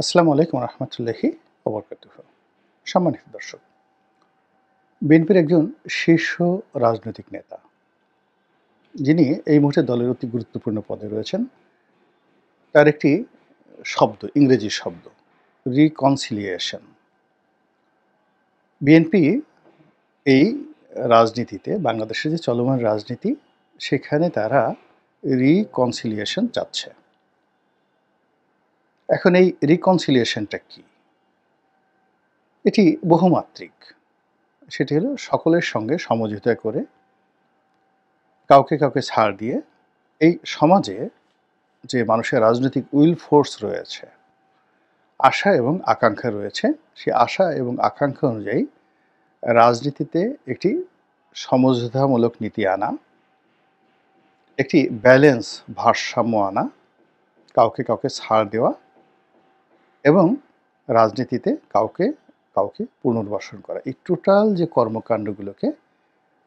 আসসালামু আলাইকুম রহমতুল্লাহি ওবরকাতুহ। সম্মানিত দর্শক, বিএনপির একজন শীর্ষ রাজনৈতিক নেতা, যিনি এই মুহূর্তে দলের অতি গুরুত্বপূর্ণ পদে রয়েছেন, তার একটি শব্দ, ইংরেজি শব্দ, রিকনসিলিয়েশন। বিএনপি এই রাজনীতিতে, বাংলাদেশের যে চলমান রাজনীতি, সেখানে তারা রিকনসিলিয়েশন চাচ্ছে। এখন এই রিকনসিলিয়েশনটা কি? এটি বহুমাত্রিক। সেটি হলো সকলের সঙ্গে সমঝোতা করে, কাউকে কাউকে ছাড় দিয়ে, এই সমাজে যে মানুষের রাজনৈতিক উইল ফোর্স রয়েছে, আশা এবং আকাঙ্ক্ষা রয়েছে, সেই আশা এবং আকাঙ্ক্ষা অনুযায়ী রাজনীতিতে একটি সমঝোতামূলক নীতি আনা, একটি ব্যালেন্স, ভারসাম্য আনা, কাউকে কাউকে ছাড় দেওয়া এবং রাজনীতিতে কাউকে কাউকে পুনর্বাসন করা, এই টোটাল যে কর্মকাণ্ডগুলোকে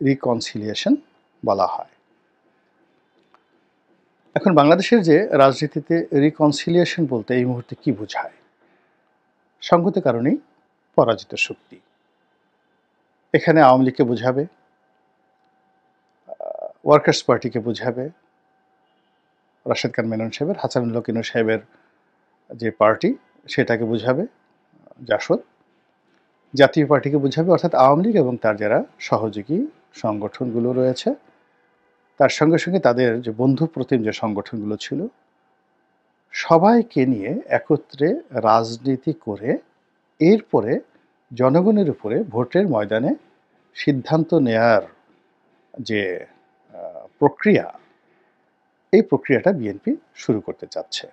রিকনসিলিয়েশন বলা হয়। এখন বাংলাদেশের যে রাজনীতিতে রিকনসিলিয়েশন বলতে এই মুহূর্তে কি বোঝায়? সঙ্গত কারণেই পরাজিত শক্তি। এখানে আওয়ামী লীগকে বোঝাবে, ওয়ার্কার্স পার্টিকে বোঝাবে, রাশেদ খান মেনন সাহেবের, হাসানুল্লাহ কিনু সাহেবের যে পার্টি সেটাকে বোঝাবে, জাসদ, জাতীয় পার্টিকে বোঝাবে, অর্থাৎ আওয়ামী লীগ এবং তার যারা সহযোগী সংগঠনগুলো রয়েছে, তার সঙ্গে সঙ্গে তাদের যে বন্ধু প্রতিম যে সংগঠনগুলো ছিল, সবাইকে নিয়ে একত্রে রাজনীতি করে এরপরে জনগণের উপরে ভোটের ময়দানে সিদ্ধান্ত নেয়ার যে প্রক্রিয়া, এই প্রক্রিয়াটা বিএনপি শুরু করতে চাচ্ছে।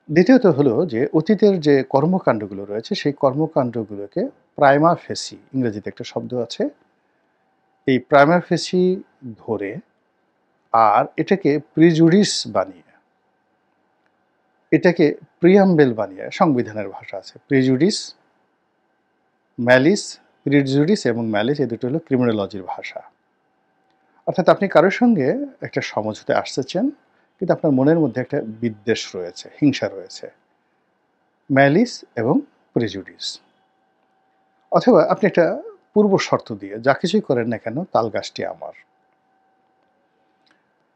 দ্বিতীয়ত হলো যে অতীতের যে কর্মকাণ্ডগুলো রয়েছে, সেই কর্মকাণ্ডগুলোকে প্রাইমা ফেসি, ইংরেজিতে একটা শব্দ আছে, এই প্রাইমা ফেসি ধরে আর এটাকে প্রিজুডিস বানিয়ে, এটাকে প্রিয়াম্বেল বানিয়ে, সংবিধানের ভাষা আছে প্রিজুডিস, ম্যালিস, প্রিজুডিস এবং ম্যালিস, এই দুটো হলো ক্রিমিনোলজির ভাষা। অর্থাৎ আপনি কারোর সঙ্গে একটা সমঝোতে আসতেছেন, কিন্তু আপনার মনের মধ্যে একটা বিদ্বেষ রয়েছে, হিংসা রয়েছে, ম্যালিস এবং প্রিজুডিস। অথবা আপনি একটা পূর্ব শর্ত দিয়ে যা কিছুই করেন না কেন, তাল গাছটি আমার।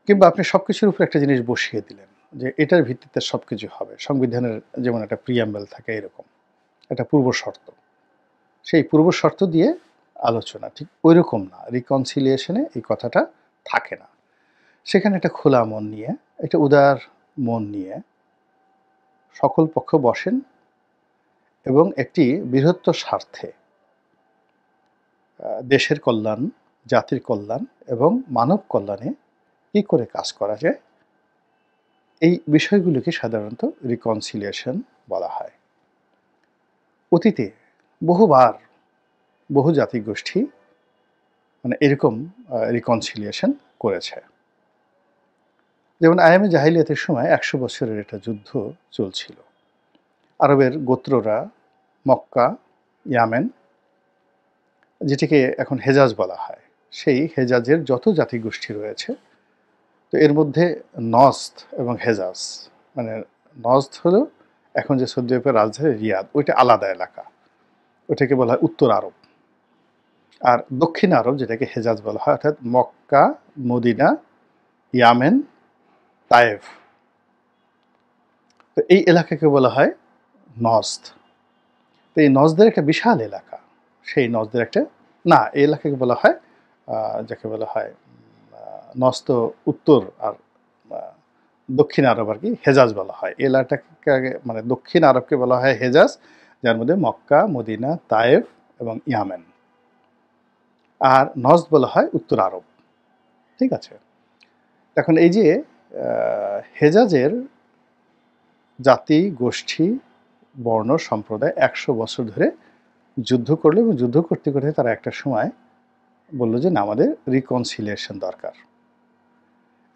কিংবা আপনি সব কিছুর উপর একটা জিনিস বসিয়ে দিলেন যে এটার ভিত্তিতে সব কিছু হবে, সংবিধানের যেমন একটা প্রিয়াম্বেল থাকে, এরকম একটা পূর্ব শর্ত। সেই পূর্ব শর্ত দিয়ে আলোচনা ঠিক ওই রকম না। রিকনসিলিয়েশনে এই কথাটা থাকে না। সেখানে একটা খোলা মন নিয়ে, একটা উদার মন নিয়ে সকল পক্ষ বসেন এবং একটি বৃহত্তর স্বার্থে, দেশের কল্যাণ, জাতির কল্যাণ এবং মানব কল্যাণে কী করে কাজ করা যায়, এই বিষয়গুলোকে সাধারণত রিকনসিলিয়েশন বলা হয়। অতীতে বহুবার বহু জাতিগোষ্ঠী মানে এরকম রিকনসিলিয়েশন করেছে। যেমন আয়ামে জাহিলিয়াতের সময় ১০০ বছরের একটা যুদ্ধ চলছিল। আরবের গোত্ররা মক্কা, ইয়ামেন, যেটিকে এখন হেজাজ বলা হয়, সেই হেজাজের যত জাতিগোষ্ঠী রয়েছে, তো এর মধ্যে নজদ এবং হেজাজ, মানে নজদ হলো এখন যে সৌদি আরবের রাজধানী রিয়াদ, ওইটা আলাদা এলাকা, ওইটাকে বলা হয় উত্তর আরব। আর দক্ষিণ আরব, যেটাকে হেজাজ বলা হয়, অর্থাৎ মক্কা, মদিনা, ইয়ামেন, তায়েফ, তো এই এলাকাকে বলা হয় নজদ। তো এই নজদের একটা বিশাল এলাকা, সেই নজদের একটা, না, এই এলাকাকে বলা হয়, যাকে বলা হয় নজদ উত্তর আর দক্ষিণ আরব আর কি হেজাজ বলা হয়। এই এলাকাকে মানে দক্ষিণ আরবকে বলা হয় হেজাজ, যার মধ্যে মক্কা, মদিনা, তায়েফ এবং ইয়ামেন। আর নজদ বলা হয় উত্তর আরব। ঠিক আছে? এখন এই যে হেজাজের জাতি, গোষ্ঠী, বর্ণ, সম্প্রদায় ১০০ বছর ধরে যুদ্ধ করলো এবং যুদ্ধ করতে করতে তারা একটা সময় বলল যে না, আমাদের রিকনসিলিয়েশন দরকার,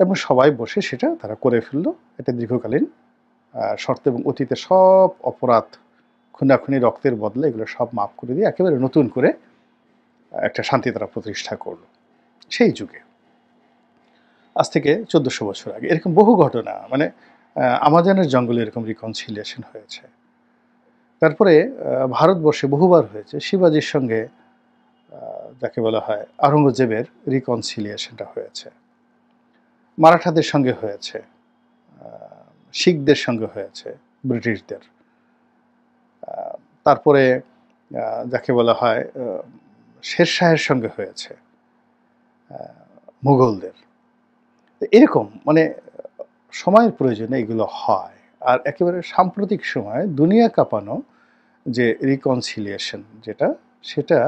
এবং সবাই বসে সেটা তারা করে ফেললো। এটা দীর্ঘকালীন শর্ত এবং অতীতে সব অপরাধ, খুনাখুনি, রক্তের বদলে এগুলো সব মাফ করে দিয়ে একেবারে নতুন করে একটা শান্তি তারা প্রতিষ্ঠা করলো। সেই যুগে, আজ থেকে ১৪০০ বছর আগে, এরকম বহু ঘটনা, মানে আমাজনের জঙ্গলে এরকম রিকনসিলিয়েশন হয়েছে। তারপরে ভারতবর্ষে বহুবার হয়েছে। শিবাজির সঙ্গে যাকে বলা হয় আওরঙ্গজেবের রিকনসিলিয়েশনটা হয়েছে। মারাঠাদের সঙ্গে হয়েছে, শিখদের সঙ্গে হয়েছে, ব্রিটিশদের। তারপরে যাকে বলা হয় শেরশাহের সঙ্গে হয়েছে, মুঘলদের। এরকম মানে সময়ের প্রয়োজনে এগুলো হয়। আর একেবারে সাম্প্রতিক সময়ে দুনিয়া কাঁপানো যে রিকনসিলিয়েশন সেটা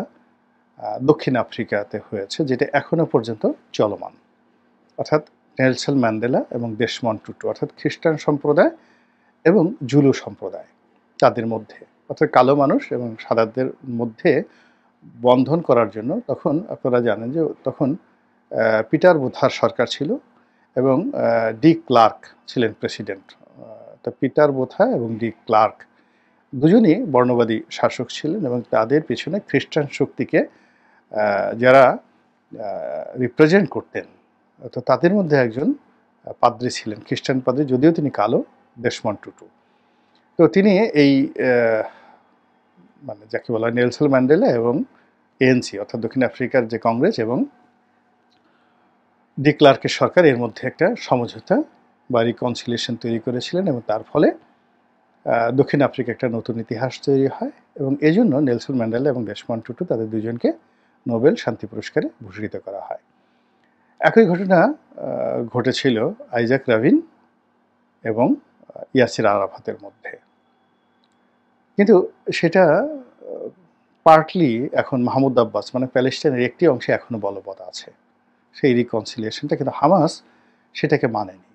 দক্ষিণ আফ্রিকাতে হয়েছে, যেটা এখনো পর্যন্ত চলমান। অর্থাৎ নেলসন ম্যান্ডেলা এবং দেশমন্ড টুটু, অর্থাৎ খ্রিস্টান সম্প্রদায় এবং জুলু সম্প্রদায়, তাদের মধ্যে, অর্থাৎ কালো মানুষ এবং সাদাদের মধ্যে বন্ধন করার জন্য তখন আপনারা জানেন যে তখন পিটার বুথার সরকার ছিল এবং ডি ক্লার্ক ছিলেন প্রেসিডেন্ট। তো পিটার বুথা এবং ডি ক্লার্ক দুজনই বর্ণবাদী শাসক ছিলেন এবং তাদের পিছনে খ্রিস্টান শক্তিকে যারা রিপ্রেজেন্ট করতেন, তো তাদের মধ্যে একজন পাদ্রী ছিলেন, খ্রিস্টান পাদ্রী, যদিও তিনি কালো, দেশমন্ড টুটু। তো তিনি এই মানে যাকে বলা হয় নেলসন ম্যান্ডেলা এবং এএনসি অর্থাৎ দক্ষিণ আফ্রিকার যে কংগ্রেস এবং ডি ক্লার্কের সরকার এর মধ্যে একটা সমঝোতা বা রিকনসিলিয়েশন তৈরি করেছিলেন এবং তার ফলে দক্ষিণ আফ্রিকা একটা নতুন ইতিহাস তৈরি হয় এবং এজন্য নেলসন ম্যান্ডেলা এবং দেশমন্ড টুটু তাদের দুজনকে নোবেল শান্তি পুরস্কারে ভূষিত করা হয়। একই ঘটনা ঘটেছিল আইজাক রাবিন এবং ইয়াসির আরাফাতের মধ্যে, কিন্তু সেটা পার্টলি এখন মাহমুদ আব্বাস মানে প্যালেস্টাইনের একটি অংশে এখনো বলবৎ আছে সেই রিকনসিলিয়েশনটা, কিন্তু হামাস সেটাকে মানেনি,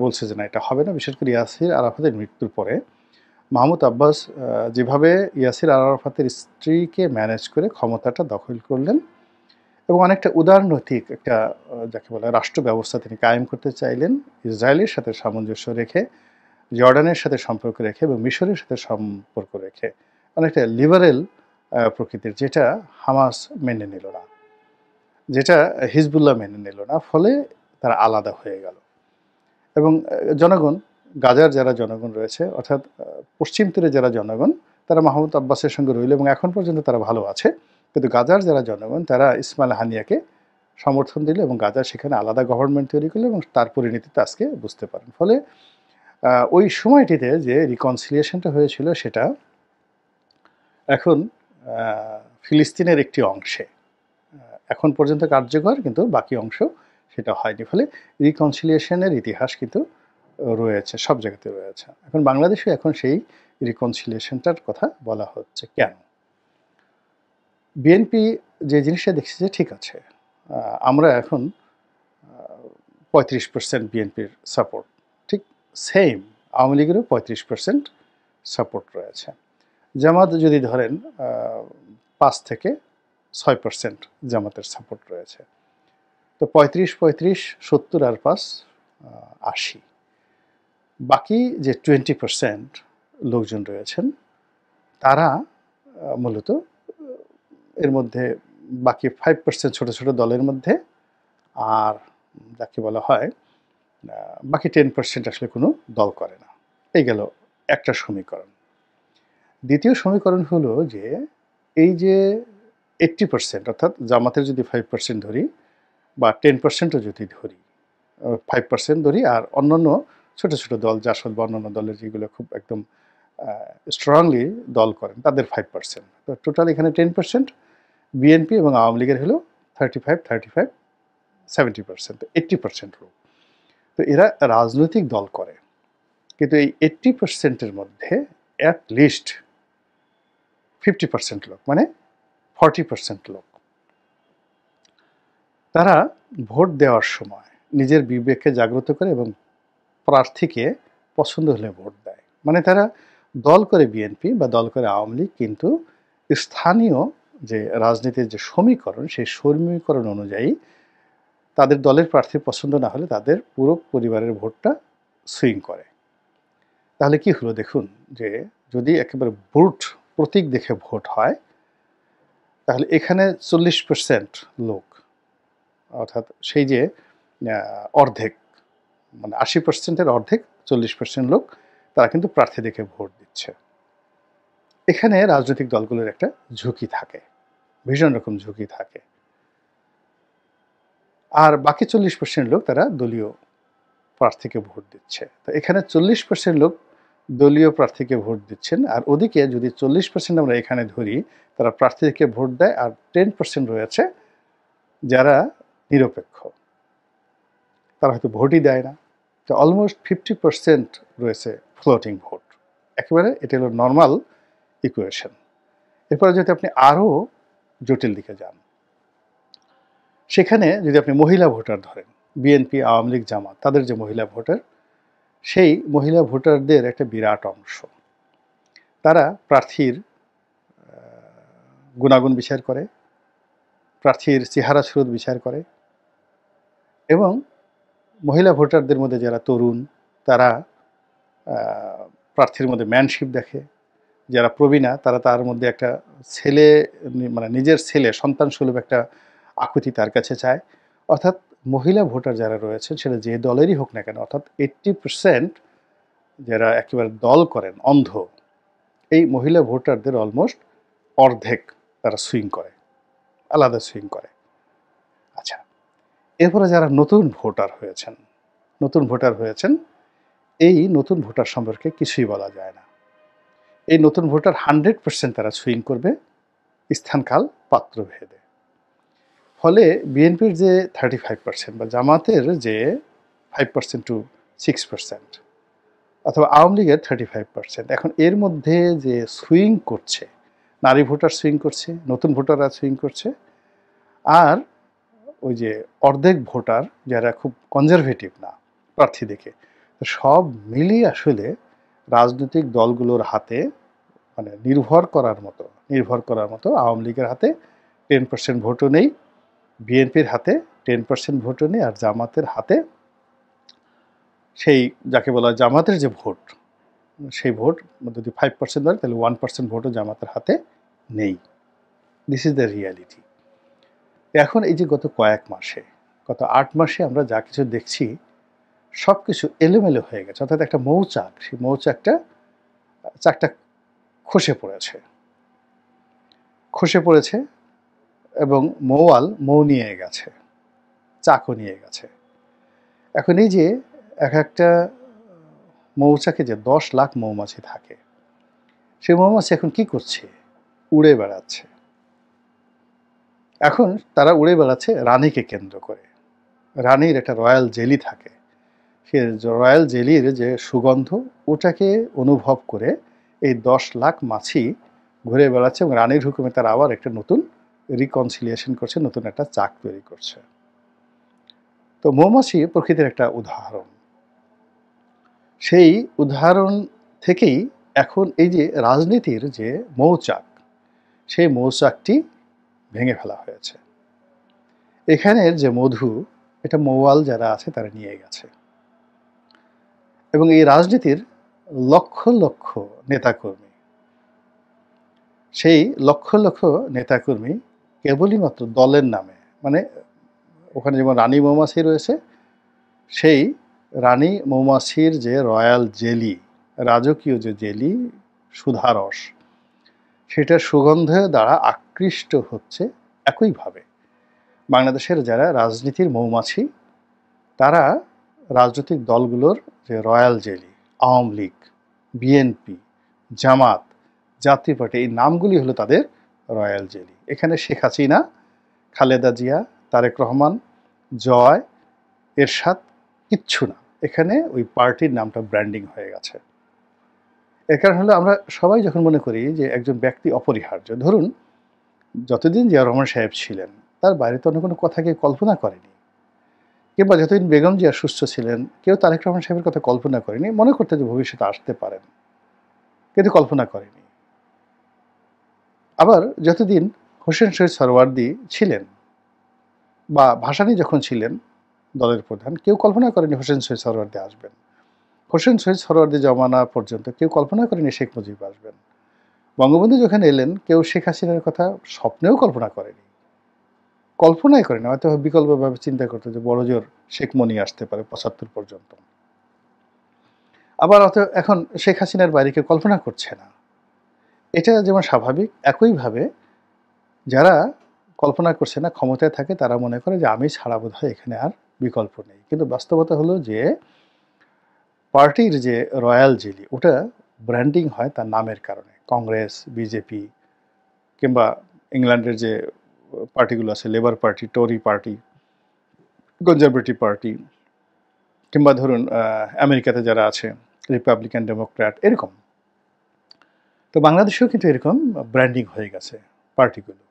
বলছে যে না এটা হবে না। বিশেষ করে ইয়াসির আরাফাতের মৃত্যুর পরে মাহমুদ আব্বাস যেভাবে ইয়াসির আরাফাতের স্ত্রীকে ম্যানেজ করে ক্ষমতাটা দখল করলেন এবং অনেকটা উদারনৈতিক একটা যাকে বলে রাষ্ট্র ব্যবস্থা তিনি কায়েম করতে চাইলেন, ইসরায়েলের সাথে সামঞ্জস্য রেখে, জর্ডানের সাথে সম্পর্ক রেখে এবং মিশরের সাথে সম্পর্ক রেখে, অনেকটা লিবারেল প্রকৃতির, যেটা হামাস মেনে নিল না, যেটা হিজবুল্লাহ মেনে নিল না, ফলে তারা আলাদা হয়ে গেল। এবং জনগণ, গাজার যারা জনগণ রয়েছে অর্থাৎ পশ্চিম তীরে যারা জনগণ, তারা মাহমুদ আব্বাসের সঙ্গে রইল এবং এখন পর্যন্ত তারা ভালো আছে, কিন্তু গাজার যারা জনগণ তারা ইসমাইল হানিয়াকে সমর্থন দিল এবং গাজা সেখানে আলাদা গভর্নমেন্ট তৈরি করলো এবং তার পরিণতিতে আজকে বুঝতে পারেন। ফলে ওই সময়টিতে যে রিকনসিলিয়েশনটা হয়েছিল সেটা এখন ফিলিস্তিনের একটি অংশে এখন পর্যন্ত কার্যকর, কিন্তু বাকি অংশ সেটা হয়নি। ফলে রিকনসিলিয়েশনের ইতিহাস কিন্তু রয়েছে, সব জায়গাতে রয়েছে। এখন বাংলাদেশে এখন সেই রিকনসিলিয়েশনটার কথা বলা হচ্ছে। কেন? বিএনপি যে জিনিসটা দেখছে যে ঠিক আছে, আমরা এখন 35% বিএনপির সাপোর্ট, ঠিক সেম আওয়ামী লীগেরও 35% সাপোর্ট রয়েছে। জামাত যদি ধরেন 5 থেকে 6% জামাতের সাপোর্ট রয়েছে। তো 35, 70 আর 5, 80। বাকি যে 20% লোকজন রয়েছেন তারা মূলত এর মধ্যে বাকি 5% ছোট ছোট দলের মধ্যে, আর যাকে বলা হয় বাকি 10% আসলে কোনো দল করে না। এই গেল একটা সমীকরণ। দ্বিতীয় সমীকরণ হলো যে এই যে 80% অর্থাৎ জামাতের যদি 5% ধরি বা 10%ও যদি ধরি, 5% ধরি, আর অন্যান্য ছোট ছোট দল, জাসদ বা অন্যান্য দলের যেগুলো খুব একদম স্ট্রংলি দল করেন তাদের 5%, তো টোটাল এখানে 10%। বিএনপি এবং আওয়ামী লীগের হলো 35, 70%, তো 80% লোক। তো এরা রাজনৈতিক দল করে, কিন্তু এই 80%-এর মধ্যে অ্যাটলিস্ট 50% লোক মানে 40% লোক তারা ভোট দেওয়ার সময় নিজের বিবেককে জাগ্রত করে এবং প্রার্থীকে পছন্দ হলে ভোট দেয়। মানে তারা দল করে বিএনপি বা দল করে আওয়ামী লীগ, কিন্তু স্থানীয় যে রাজনীতির যে সমীকরণ সেই সমীকরণ অনুযায়ী তাদের দলের প্রার্থী পছন্দ না হলে তাদের পুরো পরিবারের ভোটটা সুইং করে। তাহলে কি হলো দেখুন, যে যদি একেবারে ভোট প্রতীক দেখে ভোট হয় তাহলে এখানে 40% লোক, অর্থাৎ সেই যে অর্ধেক মানে 80%-এর অর্ধেক 40% লোক তারা কিন্তু প্রার্থী দেখে ভোট দিচ্ছে। এখানে রাজনৈতিক দলগুলোর একটা ঝুঁকি থাকে, ভীষণ রকম ঝুঁকি থাকে। আর বাকি 40% লোক তারা দলীয় প্রার্থীকে ভোট দিচ্ছে। তো এখানে 40% লোক দলীয় প্রার্থীকে ভোট দিচ্ছেন, আর ওদিকে যদি 40% আমরা এখানে ধরি তারা প্রার্থীকে ভোট দেয়, আর 10% রয়েছে যারা নিরপেক্ষ, তারা হয়তো ভোটই দেয় না। তো অলমোস্ট 50% রয়েছে ফ্লোটিং ভোট। একেবারে এটা হলো নর্মাল ইকুয়েশন। এরপরে যদি আপনি আরও জটিল দিকে যান, সেখানে যদি আপনি মহিলা ভোটার ধরেন, বিএনপি, আওয়ামী লীগ, জামাত, তাদের যে মহিলা ভোটার, সেই মহিলা ভোটারদের একটা বিরাট অংশ তারা প্রার্থীর গুণাগুণ বিচার করে, প্রার্থীর চেহারা সুরত বিচার করে, এবং মহিলা ভোটারদের মধ্যে যারা তরুণ তারা প্রার্থীর মধ্যে ম্যানশিপ দেখে, যারা প্রবীণা তারা তার মধ্যে একটা ছেলে, মানে নিজের ছেলে সন্তান সুলভ একটা আকুতি তার কাছে চায়। অর্থাৎ মহিলা ভোটার যারা রয়েছেন সেটা যে দলেরই হোক না কেন, অর্থাৎ 80% যারা একেবারে দল করেন অন্ধ, এই মহিলা ভোটারদের অলমোস্ট অর্ধেক তারা সুইং করে, আলাদা সুইং করে। আচ্ছা, এরপরে যারা নতুন ভোটার হয়েছেন, এই নতুন ভোটার সম্পর্কে কিছুই বলা যায় না। এই নতুন ভোটার 100% তারা সুইং করবে স্থানকাল পাত্র ভেদে। ফলে বিএনপির যে 35% বা জামাতের যে 5% to 6%, অথবা আওয়ামী লীগের 35%, এখন এর মধ্যে যে সুইং করছে, নারী ভোটার সুইং করছে, নতুন ভোটাররা সুইং করছে, আর ওই যে অর্ধেক ভোটার যারা খুব কনজারভেটিভ না প্রার্থী দেখে, সব মিলিয়ে আসলে রাজনৈতিক দলগুলোর হাতে মানে নির্ভর করার মতো আওয়ামী লীগের হাতে 10% ভোটও নেই, বিএনপির হাতে 10% ভোটও নেই, আর জামাতের হাতে সেই যাকে বলা জামাতের যে ভোট, সেই ভোট যদি 5% ধরে তাহলে 1% ভোটও জামাতের হাতে নেই। This is the reality. এখন এই যে গত 8 মাসে আমরা যা কিছু দেখছি সব কিছু এলোমেলো হয়ে গেছে। অর্থাৎ একটা মৌচাক, সেই চাকটা খসে পড়েছে এবং মৌ নিয়ে গেছে, চাকও নিয়ে গেছে। এখন এই যে একটা মৌচাকে যে 10 লাখ মৌমাছি থাকে, সেই মৌমাছি এখন কি করছে? উড়ে বেড়াচ্ছে। এখন তারা উড়ে বেড়াচ্ছে রানীকে কেন্দ্র করে। রানীর একটা রয়্যাল জেলি থাকে, সে রয়্যাল জেলির যে সুগন্ধ, ওটাকে অনুভব করে এই 10 লাখ মাছি ঘুরে বেড়াচ্ছে, এবং রানীর হুকুমে তারা আবার একটা নতুন রিকনসিলিয়েশন করছে, নতুন একটা চাক তৈরি করছে। তো মৌমাছি প্রকৃতির একটা উদাহরণ। সেই উদাহরণ থেকেই এখন এই যে রাজনীতির যে মৌচাক, সেই মৌচাকটি ভেঙে ফেলা হয়েছে। এখানের যে মধু, এটা মৌয়াল যারা আছে তারা নিয়ে গেছে, এবং এই রাজনীতির লক্ষ লক্ষ নেতাকর্মী, সেই লক্ষ লক্ষ নেতাকর্মী কেবলই মাত্র দলের নামে, মানে ওখানে যেমন রানী মৌমাছি রয়েছে, সেই রানী মৌমাছির যে রয়্যাল জেলি, রাজকীয় যে জেলি, সুধারস, সেটার সুগন্ধে দ্বারা আকৃষ্ট হচ্ছে। একইভাবে বাংলাদেশের যারা রাজনীতির মৌমাছি, তারা রাজনৈতিক দলগুলোর যে royal jelly, Awami League, BNP, Jamaat, Jatiya Party, এই নামগুলি হলো তাদের রয়্যাল জেলি। এখানে শেখ হাসিনা, খালেদা জিয়া, তারেক রহমান, জয়, এরশাদ কিচ্ছু না। এখানে ওই পার্টির নামটা ব্র্যান্ডিং হয়ে গেছে। এর কারণ হলো আমরা সবাই যখন মনে করি যে একজন ব্যক্তি অপরিহার্য, ধরুন যতদিন জিয়া রহমান সাহেব ছিলেন তার বাইরে তো অন্য কোনো কথা কেউ কল্পনা করেনি, কিংবা যতদিন বেগম জিয়া সুস্থ ছিলেন কেউ তারেক রহমান সাহেবের কথা কল্পনা করেনি, মনে করতে যে ভবিষ্যতে আসতে পারেন, কিন্তু কল্পনা করেনি। আবার যতদিন হোসেন শহীদ সরওয়ার্দী ছিলেন, বা ভাসানী যখন ছিলেন দলের প্রধান, কেউ কল্পনা করেনি হোসেন শহীদ সরওয়ার্দী আসবেন। হোসেন শহীদ সরওয়ার্দী জমানা পর্যন্ত কেউ কল্পনা করেনি শেখ মুজিব আসবেন। বঙ্গবন্ধু যখন এলেন কেউ শেখ হাসিনার কথা স্বপ্নেও কল্পনা করেনি, কল্পনাই করেনি। হয়তো বিকল্পভাবে চিন্তা করতে যে বড় জোর শেখ মনি আসতে পারে 75 পর্যন্ত। আবার এখন শেখ হাসিনার বাইরে কেউ কল্পনা করছে না। এটা যেমন স্বাভাবিক, একইভাবে যারা কল্পনা করছে না ক্ষমতায় থাকে তারা মনে করে যে আমি ছাড়া বোধহয় এখানে আর বিকল্প নেই। কিন্তু বাস্তবতা হলো যে পার্টির যে রয়্যাল জেলি ওটা ব্র্যান্ডিং হয় তার নামের কারণে। কংগ্রেস, বিজেপি কিংবা ইংল্যান্ডের যে পার্টিগুলো আছে লেবার পার্টি, টরি পার্টি, কনজারভেটিভ পার্টি কিংবা ধরুন আমেরিকাতে যারা আছে রিপাবলিকান, ডেমোক্র্যাট এরকম। তো বাংলাদেশেও কিন্তু এরকম ব্র্যান্ডিং হয়ে গেছে পার্টিগুলো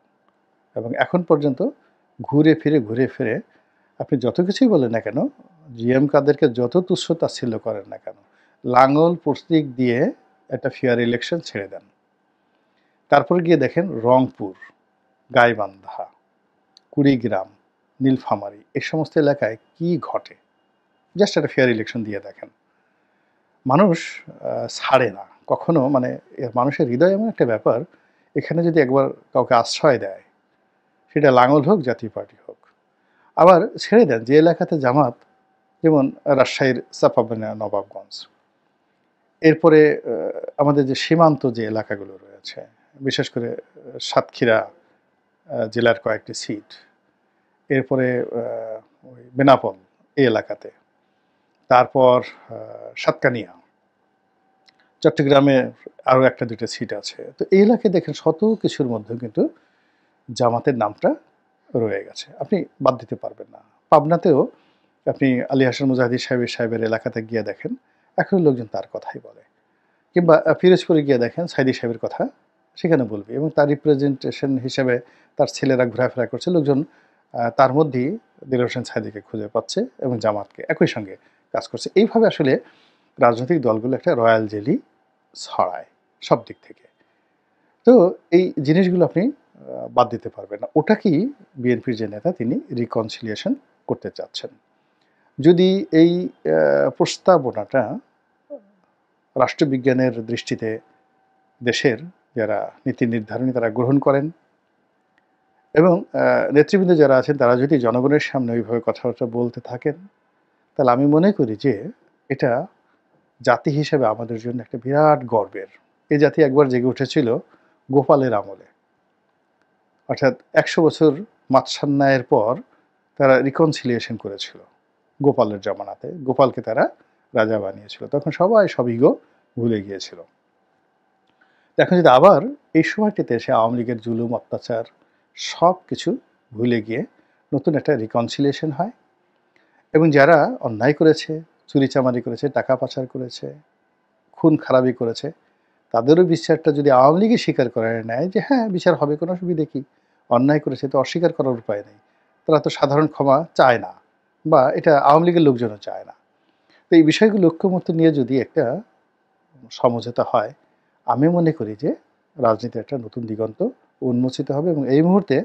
এবং এখন পর্যন্ত ঘুরে ফিরে আপনি যত কিছুই বলেন না কেন, জিএম কাদেরকে যত তুচ্ছ তাচ্ছিল্য করেন না কেন, লাঙ্গল প্রতীক দিয়ে একটা ফেয়ার ইলেকশন ছেড়ে দেন। তারপর গিয়ে দেখেন রংপুর, গাইবান্ধা, কুড়িগ্রাম, নীলফামারী এই সমস্ত এলাকায় কি ঘটে, জাস্ট একটা ফেয়ার ইলেকশন দিয়ে দেখেন। মানুষ ছাড়ে না কখনো, মানে মানুষের হৃদয় এমন একটা ব্যাপার, এখানে যদি একবার কাউকে আশ্রয় দেয়, সেটা লাঙ্গল হোক, জাতীয় পার্টি হোক। আবার ছেড়ে দেন যে এলাকাতে জামাত, যেমন রাজশাহীর চাঁপাবনা, নবাবগঞ্জ, এরপরে আমাদের যে সীমান্ত যে এলাকাগুলো রয়েছে, বিশেষ করে সাতক্ষীরা জেলার কয়েকটি সিট, এরপরে ওই বেনাপোল এই এলাকাতে, তারপর সাতকানিয়া, চট্টগ্রামে আরও একটা দুটো সিট আছে। তো এই এলাকায় দেখেন শত কিছুর মধ্যে কিন্তু জামাতের নামটা রয়ে গেছে, আপনি বাদ দিতে পারবেন না। পাবনাতেও আপনি আলী হাসান মুজাহিদি সাহেবের এলাকাতে গিয়ে দেখেন এখন লোকজন তার কথাই বলে, কিংবা পিরোজপুরে গিয়ে দেখেন সাইদি সাহেবের কথা সেখানে বলবে, এবং তার রিপ্রেজেন্টেশন হিসেবে তার ছেলেরা ঘোরাফেরা করছে, লোকজন তার মধ্যেই দিল হোসেন সাইদিকে খুঁজে পাচ্ছে এবং জামাতকে একই সঙ্গে কাজ করছে। এইভাবে আসলে রাজনৈতিক দলগুলো একটা রয়্যাল জেলি ছড়ায় সব দিক থেকে। তো এই জিনিসগুলো আপনি বাদ দিতে পারবেন না। ওটা কি বিএনপির যে নেতা তিনি রিকনসিলিয়েশন করতে চাচ্ছেন। যদি এই প্রস্তাবনাটা রাষ্ট্রবিজ্ঞানের দৃষ্টিতে দেশের যারা নীতি নির্ধারণী তারা গ্রহণ করেন এবং নেতৃবৃন্দ যারা আছেন তারা যদি জনগণের সামনে ওইভাবে কথাবার্তা বলতে থাকেন, তাহলে আমি মনে করি যে এটা জাতি হিসেবে আমাদের জন্য একটা বিরাট গর্বের। এই জাতি একবার জেগে উঠেছিল গোপালের আমলে, অর্থাৎ 100 বছর মাৎসান্যায়ের পর তারা রিকনসিলিয়েশন করেছিল গোপালের জমানাতে। গোপালকে তারা রাজা বানিয়েছিল, তখন সবাই সবিগো ভুলে গিয়েছিল। এখন যদি আবার এই সময়টিতে এসে আওয়ামী লীগের জুলুম অত্যাচার সব কিছু ভুলে গিয়ে নতুন একটা রিকনসিলিয়েশন হয় এবং যারা অন্যায় করেছে, চুরিচামারি করেছে, টাকা পাচার করেছে, খুন খারাপি করেছে, তাদেরও বিচারটা যদি আওয়ামী লীগই স্বীকার করে নেয় যে হ্যাঁ বিচার হবে, কোনো অসুবিধে কি, অন্যায় করেছে তো অস্বীকার করার উপায় নেই, তারা তো সাধারণ ক্ষমা চায় না, বা এটা আওয়ামী লীগের লোকজনও চায় না। তো এই বিষয়গুলো লক্ষ্যমূর্তি নিয়ে যদি একটা সমঝোতা হয়, আমি মনে করি যে রাজনীতির একটা নতুন দিগন্ত উন্মোচিত হবে এবং এই মুহূর্তে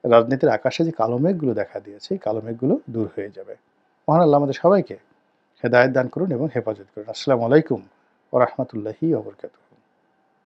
রাজনীতির আকাশে যে কালো মেঘগুলো দেখা দিয়েছে এই কালো মেঘগুলো দূর হয়ে যাবে। মহান আল্লাহ আমাদের সবাইকে হেদায়েত দান করুন এবং হেফাজত করুন। আসসালামু আলাইকুম ওয়া রাহমাতুল্লাহি ওয়া বারাকাতুহু।